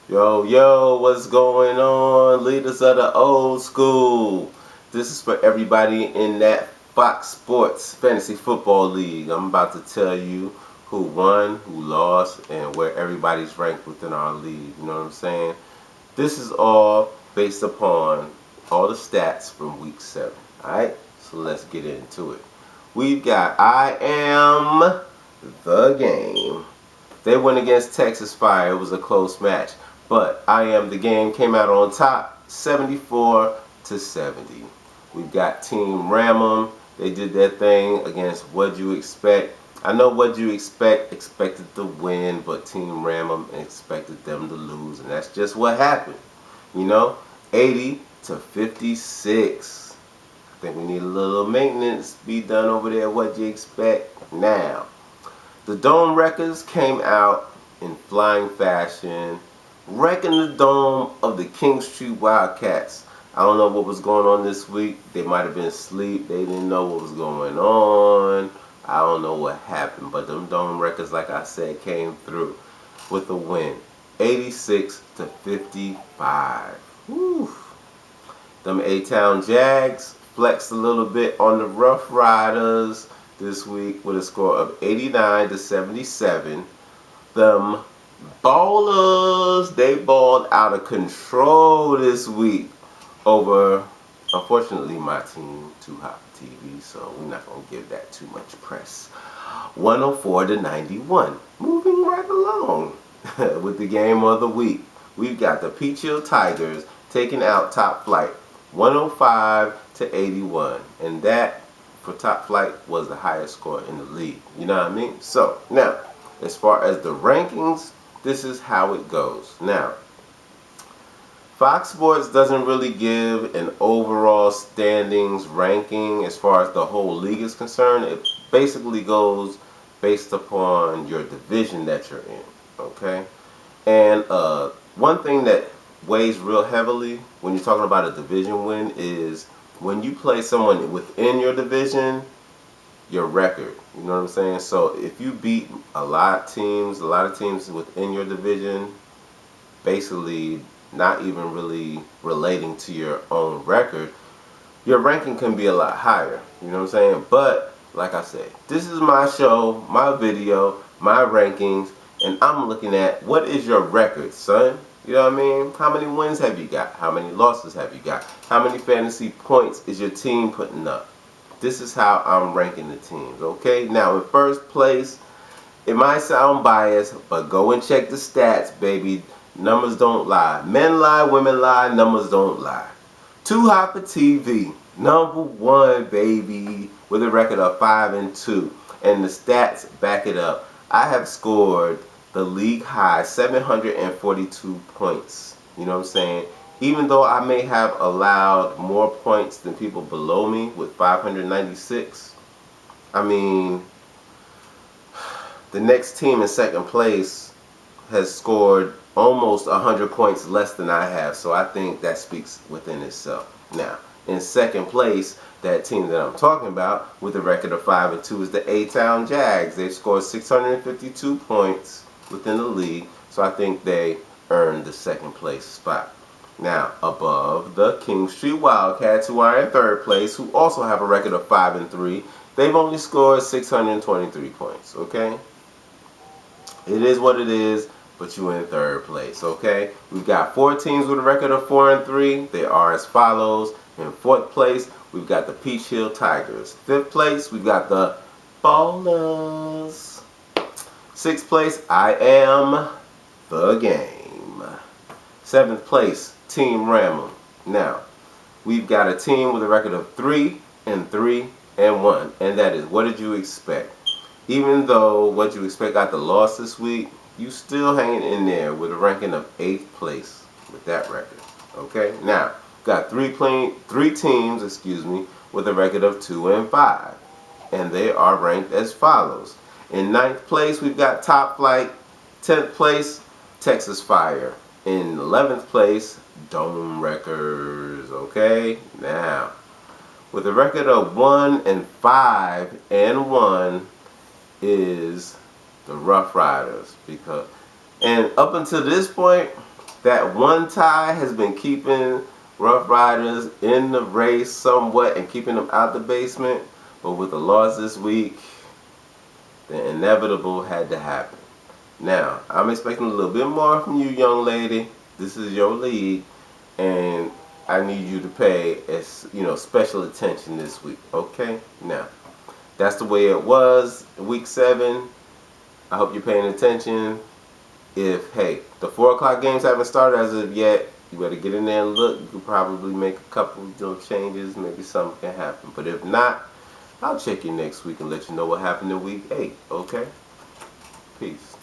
Yo, yo, what's going on? Leaders of the old school. This is for everybody in that FOXsports Fantasy Football League. I'm about to tell you who won, who lost, and where everybody's ranked within our league. You know what I'm saying? This is all based upon all the stats from week 7. Alright? So let's get into it. We've got I Am the Game. They went against Texas Fire. It was a close match. But I Am the Game came out on top 74-70. We've got Team Ramham. They did their thing against What You Expect. I know What You expected to win, but Team Ramham expected them to lose. And that's just what happened. You know, 80-56. I think we need a little maintenance be done over there. What You Expect now. The Dome Wreckers came out in flying fashion, wrecking the dome of the King Street Wildcats. I don't know what was going on this week. They might have been asleep. They didn't know what was going on. I don't know what happened. But them Dome Wreckers, like I said, came through with a win. 86-55. Whew. Them A-Town Jags flexed a little bit on the Rough Riders this week with a score of 89-77. Them ballers, they balled out of control this week over, unfortunately, my team, Too Hot for TV, so we're not going to give that too much press. 104-91. Moving right along with the game of the week. We've got the Peach Hill Tigers taking out Top Flight, 105-81, and that for Top Flight was the highest score in the league. You know what I mean? So, now, as far as the rankings, this is how it goes. Now, Fox Sports doesn't really give an overall standings ranking as far as the whole league is concerned. It basically goes based upon your division that you're in, okay? And one thing that weighs real heavily when you're talking about a division win is when you play someone within your division, your record. You know what I'm saying? So if you beat a lot of teams within your division, basically not even really relating to your own record, your ranking can be a lot higher. You know what I'm saying? But like I said, this is my show, my video, my rankings, and I'm looking at what is your record, son? You know what I mean? How many wins have you got? How many losses have you got? How many fantasy points is your team putting up? This is how I'm ranking the teams, okay? Now, in first place, it might sound biased, but go and check the stats, baby. Numbers don't lie. Men lie, women lie, numbers don't lie. Too Hot for TV, number 1, baby, with a record of 5-2. And the stats back it up. I have scored the league high 742 points. You know what I'm saying? Even though I may have allowed more points than people below me with 596, I mean, the next team in second place has scored almost 100 points less than I have, so I think that speaks within itself. Now, in second place, that team that I'm talking about with a record of 5-2 is the A-Town Jags. They've scored 652 points within the league, so I think they earned the second place spot. Now, above the King Street Wildcats, who are in third place, who also have a record of 5-3, they've only scored 623 points, okay? It is what it is, but you're in third place, okay? We've got 4 teams with a record of 4-3. They are as follows. In fourth place, we've got the Peach Hill Tigers. Fifth place, we've got the Ballers. Sixth place, I Am the Game. Seventh place, Team Ramham. Now, we've got a team with a record of 3-3-1, and that is What Did You Expect? Even though What You Expect got the loss this week, you still hanging in there with a ranking of 8th place with that record. Okay, now got three teams, with a record of 2-5, and they are ranked as follows. In 9th place, we've got Top Flight. 10th place, Texas Fire. In 11th place, Dome Wreckers. Okay, now with a record of 1-5-1, is the Rough Riders, and up until this point, that one tie has been keeping Rough Riders in the race somewhat and keeping them out the basement. But with the loss this week, the inevitable had to happen. Now, I'm expecting a little bit more from you, young lady. This is your league, and I need you to pay special attention this week. Okay? Now, that's the way it was week 7. I hope you're paying attention. If, hey, the 4 o'clock games haven't started as of yet, you better get in there and look. You could probably make a couple changes. Maybe something can happen. But if not, I'll check you next week and let you know what happened in week 8. Okay? Peace.